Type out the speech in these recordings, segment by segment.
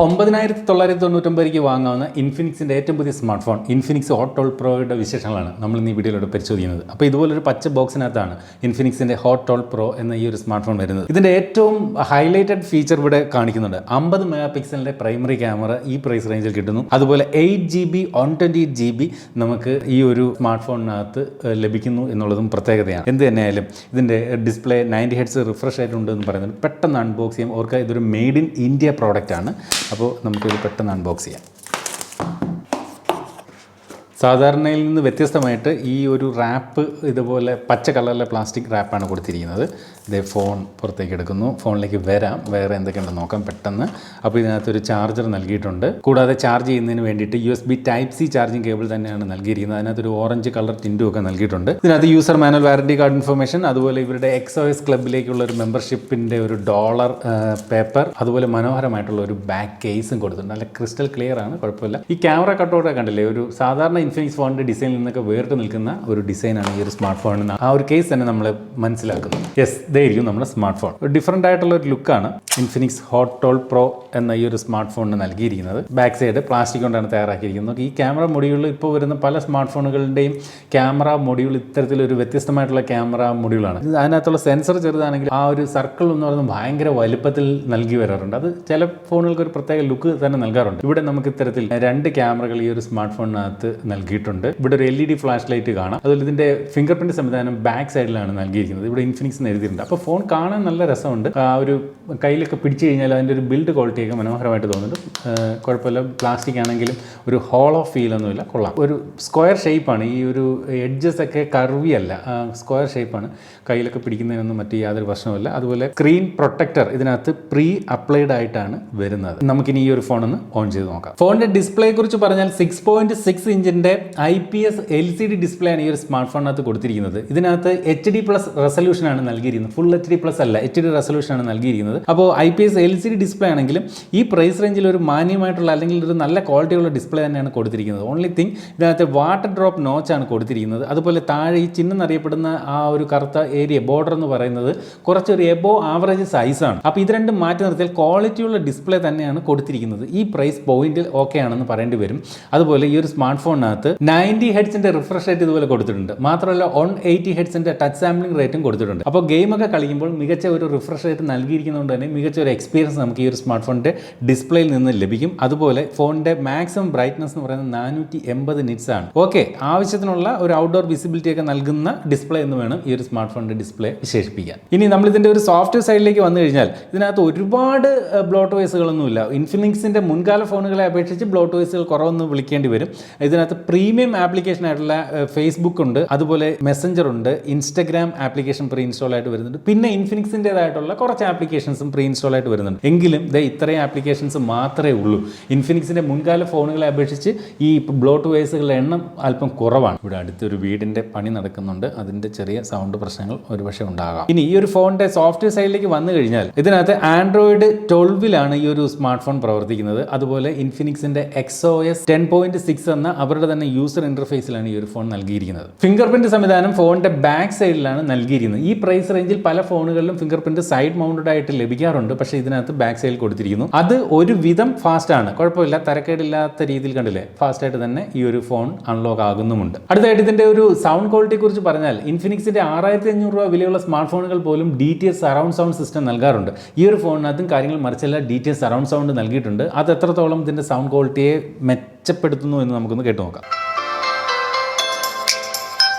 $9,999 വാങ്ങാവുന്ന ഇൻഫിനിക്സിൻ്റെ ഏറ്റവും പുതിയ smart phone Infinix hot 12 പ്രോയുടെ വിശേഷങ്ങളാണ് നമ്മൾ ഇന്ന് ഈ വീഡിയോയിലൂടെ പരിശോധിക്കുന്നത്. അപ്പോൾ ഇതുപോലൊരു പച്ച ബോക്സിനകത്താണ് ഇൻഫിനിക്സിൻ്റെ ഹോട്ട് 12 പ്രോ എന്ന ഈ ഒരു സ്മാർട്ട് ഫോൺ വരുന്നത്. ഇതിൻ്റെ ഏറ്റവും ഹൈലൈറ്റഡ് ഫീച്ചർ ഇവിടെ കാണിക്കുന്നുണ്ട്. 50 മെഗാ പിക്സലിൻ്റെ പ്രൈമറി ക്യാമറ ഈ പ്രൈസ് റേഞ്ചിൽ കിട്ടുന്നു. അതുപോലെ 8GB 128GB നമുക്ക് ഈ ഒരു സ്മാർട്ട് ഫോണിനകത്ത് ലഭിക്കുന്നു എന്നുള്ളതും പ്രത്യേകതയാണ്. എന്ത് തന്നെയായാലും ഇതിൻ്റെ ഡിസ്പ്ലേ 90 ഹെർട്സ് റിഫ്രഷ് ആയിട്ടുണ്ട് എന്ന് പറയുന്നത് പെട്ടെന്ന് അൺബോക്സ് ചെയ്യാം. ഓർക്കുക, ഇതൊരു മെയ്ഡ് ഇൻ ഇന്ത്യ പ്രോഡക്റ്റ് ആണ്. അപ്പോൾ നമുക്കിത് പെട്ടെന്ന് അൺബോക്സ് ചെയ്യാം. സാധാരണയിൽ നിന്ന് വ്യത്യസ്തമായിട്ട് ഈ ഒരു റാപ്പ് ഇതുപോലെ പച്ച കളറിലെ പ്ലാസ്റ്റിക് റാപ്പാണ് കൊടുത്തിരിക്കുന്നത്. ഇതേ ഫോൺ പുറത്തേക്ക് എടുക്കുന്നു. ഫോണിലേക്ക് വരാം, വേറെ എന്തൊക്കെയുണ്ടെന്ന് നോക്കാം പെട്ടെന്ന്. അപ്പോൾ ഇതിനകത്തൊരു ചാർജർ നൽകിയിട്ടുണ്ട്. കൂടാതെ ചാർജ് ചെയ്യുന്നതിന് വേണ്ടിയിട്ട് USB Type-C ചാർജിങ് കേബിൾ തന്നെയാണ് നൽകിയിരിക്കുന്നത്. അതിനകത്തൊരു ഓറഞ്ച് കളർ ടിൻറ്റും ഒക്കെ നൽകിയിട്ടുണ്ട്. ഇതിനകത്ത് user manual warranty card information, അതുപോലെ ഇവരുടെ XOS ക്ലബിലേക്കുള്ള ഒരു മെമ്പർഷിപ്പിൻ്റെ ഒരു ഡോളർ പേപ്പർ, അതുപോലെ മനോഹരമായിട്ടുള്ള ഒരു ബാക്ക് കേസും കൊടുത്തിട്ടുണ്ട്. നല്ല ക്രിസ്റ്റൽ ക്ലിയർ ആണ്, കുഴപ്പമില്ല. ഈ ക്യാമറ കട്ടൗട്ടൊക്കെ കണ്ടില്ലേ, ഒരു സാധാരണ ഇൻഫിനിക്സ് ഫോണിൻ്റെ ഡിസൈനിൽ നിന്നൊക്കെ വേറിട്ട് നിൽക്കുന്ന ഒരു ഡിസൈനാണ് ഈ ഒരു സ്മാർട്ട് ഫോണിന്. ആ ഒരു കേസ് തന്നെ നമ്മൾ മനസ്സിലാക്കുന്നു. യെസ്, ഇതായിരിക്കും നമ്മുടെ സ്മാർട്ട് ഫോൺ. ഡിഫറൻ്റ് ആയിട്ടുള്ള ഒരു ലുക്കാണ് ഇൻഫിനിക്സ് ഹോട്ട് 12 പ്രോ എന്ന ഈ ഒരു സ്മാർട്ട് ഫോണിന് നൽകിയിരിക്കുന്നത്. ബാക്ക് സൈഡ് പ്ലാസ്റ്റിക് കൊണ്ടാണ് തയ്യാറാക്കിയിരിക്കുന്നത്. ഈ ക്യാമറ മൊഡ്യൂൾ ഇപ്പോൾ വരുന്ന പല സ്മാർട്ട് ഫോണുകളുടെയും ക്യാമറ മൊഡ്യൂൾ ഇത്തരത്തിലൊരു വ്യത്യസ്തമായിട്ടുള്ള ക്യാമറ മൊഡ്യൂളാണ്. അതിനകത്തുള്ള സെൻസർ ചെറുതാണെങ്കിൽ ആ ഒരു സർക്കിൾ എന്ന് പറയുന്നത് ഭയങ്കര വലുപ്പത്തിൽ നൽകി വരാറുണ്ട്. അത് ചില ഫോണുകൾക്ക് ഒരു പ്രത്യേക ലുക്ക് തന്നെ നൽകാറുണ്ട്. ഇവിടെ നമുക്ക് ഇത്തരത്തിൽ 2 ക്യാമറകൾ ഈ ഒരു സ്മാർട്ട് ഫോണിനകത്ത് നൽകിയിട്ടുണ്ട്. ഇവിടെ ഒരു LED ഫ്ലാഷ് ലൈറ്റ് കാണാം. അതുപോലെ ഇതിന്റെ ഫിംഗർ പ്രിന്റ് സംവിധാനം ബാക്ക് സൈഡിലാണ് നൽകിയിരിക്കുന്നത്. ഇവിടെ ഇൻഫിനിക്സ് എന്ന് എഴുതിയിട്ടുണ്ട്. അപ്പോൾ ഫോൺ കാണാൻ നല്ല രസമുണ്ട്. ആ ഒരു കയ്യിലൊക്കെ പിടിച്ചു കഴിഞ്ഞാൽ അതിൻ്റെ ഒരു ബിൽഡ് ക്വാളിറ്റിയൊക്കെ മനോഹരമായിട്ട് തോന്നുന്നുണ്ട്. കുഴപ്പമില്ല. പ്ലാസ്റ്റിക് ആണെങ്കിലും ഒരു ഹോൾ ഓഫ് ഫീൽ ഒന്നുമില്ല, കൊള്ളാം. ഒരു സ്ക്വയർ ഷേപ്പാണ്. ഈ ഒരു എഡ്ജസ് ഒക്കെ കർവി അല്ല, സ്ക്വയർ ഷേപ്പാണ്. കയ്യിലൊക്കെ പിടിക്കുന്നതിനൊന്നും മറ്റു യാതൊരു പ്രശ്നവുമില്ല. അതുപോലെ സ്ക്രീൻ പ്രൊട്ടക്ടർ ഇതിനകത്ത് പ്രീ അപ്ലൈഡ് ആയിട്ടാണ് വരുന്നത്. നമുക്കിനി ഈ ഒരു ഫോൺ ഒന്ന് ഓൺ ചെയ്ത് നോക്കാം. ഫോണിന്റെ ഡിസ്പ്ലേയെ കുറിച്ച് പറഞ്ഞാൽ 6.6 ഇഞ്ചിന്റെ IPS LCD ഡിസ്പ്ലേ ആണ് ഈ ഒരു സ്മാർട്ട് ഫോണിനകത്ത് കൊടുത്തിരിക്കുന്നത്. ഇതിനകത്ത് HD+ റെസൊല്യൂഷൻ ആണ് നൽകിയിരിക്കുന്നത്. ഫുൾ HD+ അല്ല, HD റെസൊല്യൂഷൻ ആണ് നൽകിയിരിക്കുന്നത്. അപ്പോൾ IPS LCD ഡിസ്പ്ലേ ആണെങ്കിലും ഈ പ്രൈസ് റേഞ്ചിൽ ഒരു മാന്യമായിട്ടുള്ള അല്ലെങ്കിൽ ഒരു നല്ല ക്വാളിറ്റിയുള്ള ഡിസ്പ്ലേ തന്നെയാണ് കൊടുത്തിരിക്കുന്നത്. ഓൺലി തിങ് ഇതിനകത്ത് വാട്ടർ ഡ്രോപ്പ് നോച്ചാണ് കൊടുത്തിരിക്കുന്നത്. അതുപോലെ താഴെ ഈ ചിഹ്നം എന്നറിയപ്പെടുന്ന ആ ഒരു കറുത്ത ഏരിയ ബോർഡർ എന്ന് പറയുന്നത് കുറച്ചൊരു എബോ ആവറേജ് സൈസാണ്. അപ്പോൾ ഇത് രണ്ടും മാറ്റി നിർത്തിയാൽ ക്വാളിറ്റിയുള്ള ഡിസ്പ്ലേ തന്നെയാണ് കൊടുത്തിരിക്കുന്നത്. ഈ പ്രൈസ് പോയിന്റിൽ ഓക്കെ ആണെന്ന് പറയേണ്ടി വരും. അതുപോലെ ഈ ഒരു സ്മാർട്ട് ഫോണിനകത്ത് 90 ഹെർട്സിന്റെ റിഫ്രഷ് റേറ്റ് ഇതുപോലെ കൊടുത്തിട്ടുണ്ട്. മാത്രമല്ല 180 ഹെർട്സിന്റെ ടച്ച് സാമ്പിളിംഗ് റേറ്റും കൊടുത്തിട്ടുണ്ട്. അപ്പോൾ ഗെയിമൊക്കെ കളിക്കുമ്പോൾ മികച്ച ഒരു റിഫ്രഷ് റേറ്റ് നൽകിയിരിക്കുന്നതുകൊണ്ട് തന്നെ മികച്ച ഒരു എക്സ്പീരിയൻസ് നമുക്ക് ഈ ഒരു സ്മാർട്ട് ഫോണിന്റെ ഡിസ്പ്ലേയിൽ നിന്ന് ലഭിക്കും. അതുപോലെ ഫോണിന്റെ മാക്സിമം ബ്രൈറ്റ്നസ് എന്ന് പറയുന്നത് 480 നിറ്റ്സ് ആണ്. ഓക്കെ, ആവശ്യത്തിനുള്ള ഒരു ഔട്ട്ഡോർ വിസിബിലിറ്റി ഒക്കെ നൽകുന്ന ഡിസ്പ്ലേ എന്ന് വേണം ഈ ഒരു സ്മാർട്ട് ഫോണിന്റെ ഡിസ്പ്ലേ വിശേഷിപ്പിക്കാൻ. ഇനി നമ്മൾ ഇതിന്റെ ഒരു സോഫ്റ്റ്വെയർ സൈഡിലേക്ക് വന്നു കഴിഞ്ഞാൽ ഇതിനകത്ത് ഒരുപാട് ബ്ലോട്ട് വേസുകളൊന്നുമില്ല. ഇൻഫിനിക്സിന്റെ മുൻകാല ഫോണുകളെ അപേക്ഷിച്ച് ബ്ലോട്ട് വേസുകൾ കുറവൊന്നും വിളിക്കേണ്ടി വരും. ഇതിനകത്ത് പ്രീമിയം ആപ്ലിക്കേഷൻ ആയിട്ടുള്ള ഫേസ്ബുക്ക് ഉണ്ട്, അതുപോലെ മെസ്സഞ്ചർ ഉണ്ട്, ഇൻസ്റ്റഗ്രാം ആപ്ലിക്കേഷൻ പ്രീ ഇൻസ്റ്റാൾ ആയിട്ട് വരുന്നുണ്ട്. പിന്നെ ഇൻഫിനിക്സിൻ്റെതായിട്ടുള്ള കുറച്ച് ആപ്ലിക്കേഷൻസും പ്രീ ഇൻസ്റ്റാൾ ആയിട്ട് വരുന്നുണ്ട്. എങ്കിലും ഇത്രയും ആപ്ലിക്കേഷൻസ് മാത്രമേ ഉള്ളൂ. ഇൻഫിനിക്സിന്റെ മുൻകാല ഫോണുകളെ അപേക്ഷിച്ച് ഈ ബ്ലോട്ട് വേസുകളുടെ എണ്ണം അല്പം കുറവാണ്. ഇവിടെ അടുത്തൊരു വീടിന്റെ പണി നടക്കുന്നുണ്ട്. അതിന്റെ ചെറിയ സൗണ്ട് പ്രശ്നങ്ങൾ ഒരുപക്ഷെ ഉണ്ടാകാം. ഇനി ഈ ഒരു ഫോണിന്റെ സോഫ്റ്റ്വെയർ സൈഡിലേക്ക് വന്നു കഴിഞ്ഞാൽ ഇതിനകത്ത് Android 12 ഈ ഒരു സ്മാർട്ട് ഫോൺ പ്രവർത്തിക്കുന്നത്. അതുപോലെ ഇൻഫിനിക്സിന്റെ XOS 10.6 എന്ന അവരുടെ തന്നെ യൂസർ ഇന്റർഫേസിലാണ് ഈ ഒരു ഫോൺ നൽകിയിരിക്കുന്നത്. ഫിംഗർ പ്രിന്റ് സംവിധാനം ഫോണിന്റെ ബാക്ക് സൈഡിലാണ് നൽകിയിരിക്കുന്നത്. ഈ പ്രൈസ് റേഞ്ചിൽ പല ഫോണുകളിലും ഫിംഗർ പ്രിന്റ് സൈഡ് മൗണ്ടഡ് ആയിട്ട് ലഭിക്കാറുണ്ട്. പക്ഷേ ഇതിനകത്ത് ബാക്ക് സൈഡിൽ കൊടുത്തിരിക്കുന്നു. അത് ഒരു വിധം ഫാസ്റ്റ് ആണ്, കുഴപ്പമില്ല, തരക്കേടില്ലാത്ത രീതിയിൽ കണ്ടില്ലേ, ഫാസ്റ്റ് ആയിട്ട് തന്നെ ഈ ഒരു ഫോൺ അൺലോക്ക് ആകുന്നുമുണ്ട്. അടുത്തായിട്ട് ഇതിന്റെ ഒരു സൗണ്ട് ക്വാളിറ്റിയെ കുറിച്ച് പറഞ്ഞാൽ ഇൻഫിനിക്സിന്റെ 6500 രൂപ വിലയുള്ള സ്മാർട്ട് ഫോണുകൾ പോലും DTS സറൗണ്ട് സൗണ്ട് സിസ്റ്റം നൽകാറുണ്ട്. ഈ ഒരു ഫോണിനകത്തും കാര്യങ്ങൾ മറിച്ചല്ല, DTS സറൗണ്ട് സൗണ്ട് നൽകിയിട്ടുണ്ട്. അത് എത്രത്തോളം ഇതിന്റെ സൗണ്ട് ക്വാളിറ്റിയെ മെച്ചപ്പെടുത്തുന്നു എന്ന് നമുക്കൊന്ന് കേട്ടു നോക്കാം.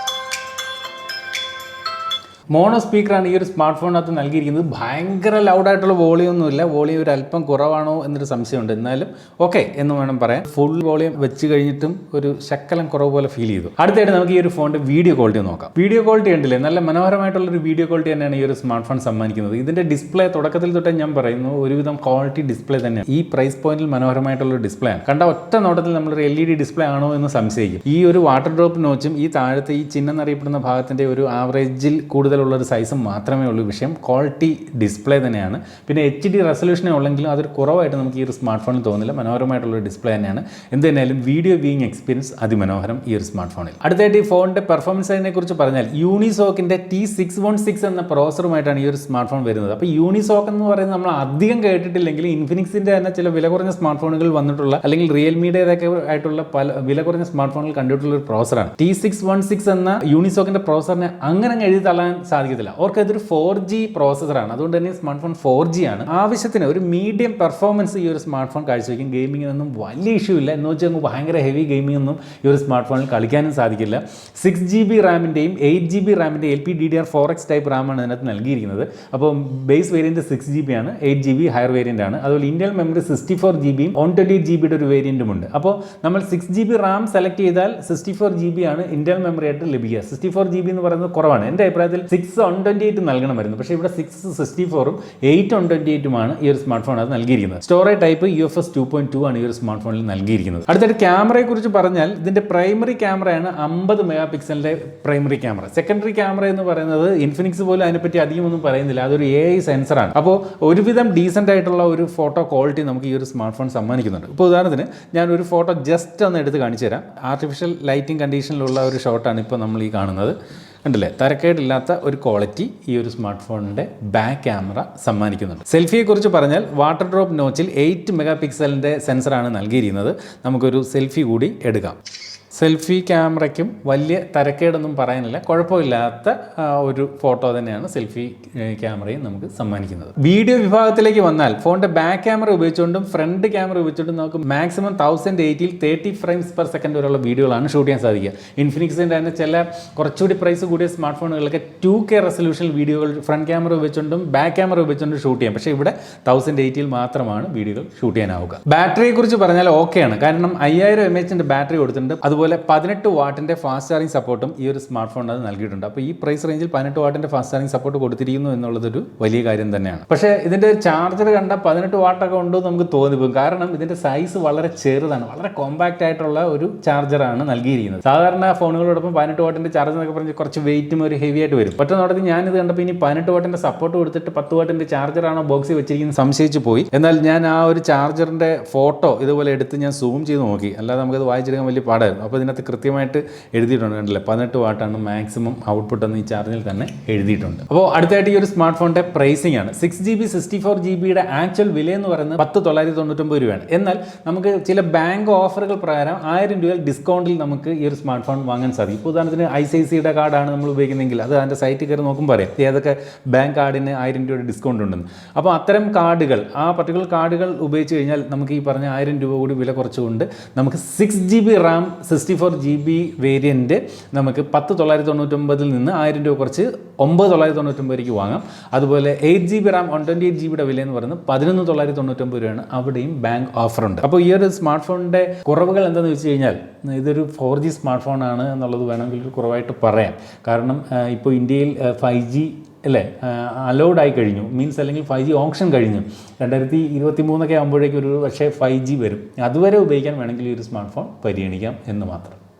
മോണോ സ്പീക്കറാണ് ഈ ഒരു സ്മാർട്ട് ഫോണിനകത്ത് നൽകിയിരിക്കുന്നത്. ഭയങ്കര ലൗഡായിട്ടുള്ള വോളിയം ഒന്നുമില്ല. വോളിയം ഒരു അല്പം കുറവാണോ എന്നൊരു സംശയമുണ്ട്. എന്നാലും ഓക്കെ എന്ന് വേണം പറയാൻ. ഫുൾ വോളിയം വെച്ച് കഴിഞ്ഞിട്ടും ഒരു ശക്കലം കുറവ് പോലെ ഫീൽ ചെയ്തു. അടുത്തായിട്ട് നമുക്ക് ഈ ഒരു ഫോണിന്റെ വീഡിയോ ക്വാളിറ്റി നോക്കാം. വീഡിയോ ക്വാളിറ്റി കണ്ടില്ലേ, നല്ല മനോഹരമായിട്ടുള്ളൊരു വീഡിയോ ക്വാളിറ്റി തന്നെയാണ് ഈ ഒരു സ്മാർട്ട് ഫോൺ സമ്മാനിക്കുന്നത്. ഇതിന്റെ ഡിസ്പ്ലേ തുടക്കത്തിൽ തൊട്ടേ ഞാൻ പറയുന്നു ഒരുവിധം ക്വാളിറ്റി ഡിസ്പ്ലേ തന്നെയാണ്. ഈ പ്രൈസ് പോയിന്റിൽ മനോഹരമായിട്ടുള്ള ഡിസ്പ്ലേ ആണ്. കണ്ട ഒറ്റ നോട്ടത്തിൽ നമ്മളൊരു LED ഡിസ്പ്ലേ ആണോ എന്ന് സംശയിക്കും. ഈ ഒരു വാട്ടർ ഡ്രോപ്പ് നോച്ചും ഈ താഴത്തെ ഈ ചിഹ്നം എന്നറിയപ്പെടുന്ന ഭാഗത്തിന്റെ ഒരു ആവറേജിൽ കൂടുതൽ കൂടുതലുള്ള ഒരു സൈസും മാത്രമേ ഉള്ളൂ വിഷയം. ക്വാളിറ്റി ഡിസ്പ്ലേ തന്നെയാണ്. പിന്നെ HD റെസൊല്യൂഷനേ ഉള്ളെങ്കിലും അതൊരു കുറവായിട്ട് നമുക്ക് ഈ ഒരു സ്മാർട്ട് ഫോണിൽ തോന്നില്ല. മനോഹരമായിട്ടുള്ളൊരു ഡിസ്പ്ലേ തന്നെയാണ്. എന്ത് തന്നെയാലും വീഡിയോ വ്യൂയിങ് എക്സ്പീരിയൻസ് അതിമനോഹരം ഈ ഒരു സ്മാർട്ട് ഫോണിൽ. അടുത്തായിട്ട് ഈ ഫോണിൻ്റെ പെർഫോമൻസിനെ കുറിച്ച് പറഞ്ഞാൽ യൂണിസോക്കിൻ്റെ T616 എന്ന പ്രോസറുമായിട്ടാണ് ഈ ഒരു സ്മാർട്ട് ഫോൺ വരുന്നത്. അപ്പോൾ യൂണിസോക്ക് എന്ന് പറയുന്നത് നമ്മൾ അധികം കേട്ടിട്ടില്ലെങ്കിൽ ഇൻഫിനിക്സിൻ്റെ തന്നെ ചില വില കുറഞ്ഞ സ്മാർട്ട് ഫോണുകൾ വന്നിട്ടുള്ള അല്ലെങ്കിൽ റിയൽമിയുടേതൊക്കെ ആയിട്ടുള്ള പല വില കുറഞ്ഞ സ്മാർട്ട് ഫോണുകൾ കണ്ടിട്ടുള്ള ഒരു പ്രോസറാണ്. T616 എന്ന യൂണിസോക്കിൻ്റെ പ്രോസറിനെ അങ്ങനെ എഴുതി തള്ളാൻ സാധിക്കത്തില്ല. അവർക്ക് ഇതൊരു 4G പ്രോസസറാണ്. അതുകൊണ്ട് തന്നെ സ്മാർട്ട് ഫോൺ 4G ആണ്. ആവശ്യത്തിന് ഒരു മീഡിയം പെർഫോമൻസ് ഈ ഒരു സ്മാർട്ട് ഫോൺ കാഴ്ചവെക്കും. ഗെയിമിങ്ങിനൊന്നും വലിയ ഇഷ്യൂ ഇല്ല. എന്ന് വെച്ചാൽ ഭയങ്കര ഹെവി ഗെയിമിംഗ് ഒന്നും ഈ ഒരു സ്മാർട്ട് ഫോണിൽ കളിക്കാനും സാധിക്കില്ല. 6GB റാമിൻ്റെയും 8GB റാമിൻ്റെ LPDDR4X ടൈപ്പ് റാമാണ് അതിനകത്ത് നൽകിയിരിക്കുന്നത്. അപ്പോൾ ബേസ് വേരിയൻറ്റ് 6GB ആണ്, 8GB ഹയർ വേരിയൻ്റ് ആണ്. അതുപോലെ ഇന്റൽ മെമ്മറി 64GBയും 128GBയുടെ ഒരു വേരിയൻറ്റും ഉണ്ട്. അപ്പോൾ നമ്മൾ 6GB റാം സെലക്ട് ചെയ്താൽ 64GB ആണ് ഇന്റൽ മെമ്മറി ആയിട്ട് ലഭിക്കുക. 64GB എന്ന് പറയുന്നത് കുറവാണ്. എൻ്റെ അഭിപ്രായത്തിൽ 6/128 നൽകണമായിരുന്നു. പക്ഷേ ഇവിടെ 664ഉം 8/128ഉമാണ് ഈ ഒരു സ്മാർട്ട് ഫോൺ അത് നൽകിയിരിക്കുന്നത്. സ്റ്റോറേജ് ടൈപ്പ് UFS 2.2 ആണ് ഈ ഒരു സ്മാർട്ട് ഫോണിൽ നൽകിയിരിക്കുന്നത്. അടുത്തായിട്ട് ക്യാമറയെ കുറിച്ച് പറഞ്ഞാൽ ഇതിൻ്റെ പ്രൈമറി ക്യാമറയാണ് 50 മെഗാ പിക്സലിൻ്റെ പ്രൈമറി ക്യാമറ. സെക്കൻഡറി ക്യാമറ എന്ന് പറയുന്നത് ഇൻഫിനിക്സ് പോലും അതിനെപ്പറ്റി അധികമൊന്നും പറയുന്നില്ല. അതൊരു AI സെൻസറാണ്. അപ്പോൾ ഒരുവിധം ഡീസൻ്റ് ആയിട്ടുള്ള ഒരു ഫോട്ടോ ക്വാളിറ്റി നമുക്ക് ഈ ഒരു സ്മാർട്ട് ഫോൺ സമ്മാനിക്കുന്നുണ്ട്. ഇപ്പോൾ ഉദാഹരണത്തിന് ഞാൻ ഒരു ഫോട്ടോ ജസ്റ്റ് ഒന്ന് എടുത്ത് കാണിച്ചു തരാം. ആർട്ടിഫിഷ്യൽ ലൈറ്റിംഗ് കണ്ടീഷനിലുള്ള ഒരു ഷോട്ടാണ് ഇപ്പോൾ നമ്മൾ ഈ കാണുന്നത്. കണ്ടില്ലേ, തരക്കേടില്ലാത്ത ഒരു ക്വാളിറ്റി ഈ ഒരു സ്മാർട്ട് ഫോണിൻ്റെ ബാക്ക് ക്യാമറ സമ്മാനിക്കുന്നുണ്ട്. സെൽഫിയെക്കുറിച്ച് പറഞ്ഞാൽ വാട്ടർ ഡ്രോപ്പ് നോച്ചിൽ 8 മെഗാ പിക്സലിൻ്റെ സെൻസറാണ് നൽകിയിരിക്കുന്നത്. നമുക്കൊരു സെൽഫി കൂടി എടുക്കാം. സെൽഫി ക്യാമറയ്ക്കും വലിയ തരക്കേടൊന്നും പറയാനില്ല. കുഴപ്പമില്ലാത്ത ഒരു ഫോട്ടോ തന്നെയാണ് സെൽഫി ക്യാമറയും നമുക്ക് സമ്മാനിക്കുന്നത്. വീഡിയോ വിഭാഗത്തിലേക്ക് വന്നാൽ ഫോണിൻ്റെ ബാക്ക് ക്യാമറ ഉപയോഗിച്ചുകൊണ്ടും ഫ്രണ്ട് ക്യാമറ ഉപയോഗിച്ചുകൊണ്ടും നമുക്ക് മാക്സിമം 1080ൽ 30 ഫ്രെയിംസ് പെർ സെക്കൻഡ് വരെയുള്ള വീഡിയോകളാണ് ഷൂട്ട് ചെയ്യാൻ സാധിക്കുക. ഇൻഫിനിക്സിൻ്റെ തന്നെ ചില കുറച്ചുകൂടി പ്രൈസ് കൂടിയ സ്മാർട്ട് ഫോണുകളിലൊക്കെ 2K റെസൊല്യൂഷൻ വീഡിയോകൾ ഫ്രണ്ട് ക്യാമറ ഉപയോഗിച്ചുകൊണ്ടും ബാക്ക് ക്യാമറ ഉപയോഗിച്ചുകൊണ്ടും ഷൂട്ട് ചെയ്യാം. പക്ഷേ ഇവിടെ 1080ൽ മാത്രമാണ് വീഡിയോകൾ ഷൂട്ട് ചെയ്യാനാവുക. ബാറ്ററിയെക്കുറിച്ച് പറഞ്ഞാൽ ഓക്കെയാണ്. കാരണം 5000 mAh ബാറ്ററി കൊടുത്തിട്ടുണ്ട്. അതുപോലെ 18 വാട്ടിൻ്റെ ഫാസ്റ്റ് ചാർജിങ് സപ്പോർട്ടും ഈ ഒരു സ്മാർട്ട് ഫോൺ അത് നൽകിയിട്ടുണ്ട്. അപ്പോൾ ഈ പ്രൈസ് റേഞ്ചിൽ 18 വാട്ടിൻ്റെ ഫാസ്റ്റ് ചാർജിങ് സപ്പോർട്ട് കൊടുത്തിരിക്കുന്നു എന്നുള്ളതൊരു വലിയ കാര്യം തന്നെയാണ്. പക്ഷേ ഇതിൻ്റെ ചാർജർ കണ്ട 18 വാട്ടൊക്കെ ഉണ്ടോ എന്ന് നമുക്ക് തോന്നിപ്പോകും. കാരണം ഇതിൻ്റെ സൈസ് വളരെ ചെറുതാണ്. വളരെ കോമ്പാക്റ്റ് ആയിട്ടുള്ള ഒരു ചാർജറാണ് നൽകിയിരിക്കുന്നത്. സാധാരണ ഫോണുകളോടൊപ്പം 18 വാട്ടിൻ്റെ ചാർജർ എന്നൊക്കെ പറഞ്ഞ് കുറച്ച് വെയിറ്റും ഒരു ഹെവി ആയിട്ട് വരും. പെട്ടെന്ന് ഞാനിത് കണ്ടപ്പോൾ ഇനി 18 വാട്ടിൻ്റെ സപ്പോർട്ട് കൊടുത്തിട്ട് 10 വാട്ടിൻ്റെ ചാർജറാണോ ബോക്സിൽ വെച്ചിരിക്കുന്നത് സംശയിച്ച് പോയി. എന്നാൽ ഞാൻ ആ ഒരു ചാർജറിൻ്റെ ഫോട്ടോ ഇതുപോലെ എടുത്ത് ഞാൻ സൂം ചെയ്ത് നോക്കി. അല്ലാതെ നമുക്കത് വായിച്ചെടുക്കാൻ വലിയ പാടായിരുന്നു. അപ്പോൾ ഇതിനകത്ത് കൃത്യമായിട്ട് എഴുതിയിട്ടുണ്ട്. കണ്ടില്ലേ, 18 വാട്ടാണ് മാക്സിമം ഔട്ട്പുട്ട് എന്ന് ഈ ചാർജിൽ തന്നെ എഴുതിയിട്ടുണ്ട്. അപ്പോൾ അടുത്തായിട്ട് ഈ ഒരു സ്മാർട്ട് ഫോണിൻ്റെ പ്രൈസിംഗ് ആണ്. 6GB 64GBയുടെ ആക്ച്വൽ വില എന്ന് പറയുന്നത് 10,999 രൂപയാണ്. എന്നാൽ നമുക്ക് ചില ബാങ്ക് ഓഫറുകൾ പ്രകാരം 1000 രൂപ ഡിസ്കൗണ്ടിൽ നമുക്ക് ഈ ഒരു സ്മാർട്ട് ഫോൺ വാങ്ങാൻ സാധിക്കും. ഇപ്പോൾ ഉദാഹരണത്തിന് ICICIയുടെ കാർഡാണ് നമ്മൾ ഉപയോഗിക്കുന്നതെങ്കിൽ അത് അതിൻ്റെ സൈറ്റിൽ കയറി നോക്കുമ്പോൾ പറയാം ഏതൊക്കെ ബാങ്ക് കാർഡിന് 1000 രൂപയുടെ ഡിസ്കൗണ്ട് ഉണ്ടെന്ന്. അപ്പോൾ അത്തരം കാർഡുകൾ, ആ പർട്ടിക്കുലർ കാർഡുകൾ ഉപയോഗിച്ച് കഴിഞ്ഞാൽ നമുക്ക് ഈ പറഞ്ഞ 1000 രൂപ കൂടി വില കുറച്ചുകൊണ്ട് നമുക്ക് 6GB റാം 64GB വേരിയൻറ്റ് നമുക്ക് 10,999 നിന്ന് 1000 രൂപ കുറച്ച് 9,999 വാങ്ങാം. അതുപോലെ 8GB റാം 128GBയുടെ വില എന്ന് പറയുന്നത് 11,999 രൂപയാണ്. അവിടെയും ബാങ്ക് ഓഫറുണ്ട്. അപ്പോൾ ഈ ഒരു സ്മാർട്ട് ഫോണിൻ്റെ കുറവുകൾ എന്താണെന്ന് വെച്ച് കഴിഞ്ഞാൽ ഇതൊരു 4G സ്മാർട്ട് ഫോണാണ് എന്നുള്ളത് വേണമെങ്കിൽ ഒരു കുറവായിട്ട് പറയാം. കാരണം ഇപ്പോൾ ഇന്ത്യയിൽ 5G അല്ലേ അലൗഡ് ആയി കഴിഞ്ഞു, മീൻസ് അല്ലെങ്കിൽ 5G ഓപ്ഷൻ കഴിഞ്ഞു. 2023 ആകുമ്പോഴേക്കും ഒരു പക്ഷേ 5G വരും. അതുവരെ ഉപയോഗിക്കാൻ വേണമെങ്കിൽ ഈ ഒരു സ്മാർട്ട് ഫോൺ പരിഗണിക്കാം എന്ന് മാത്രം.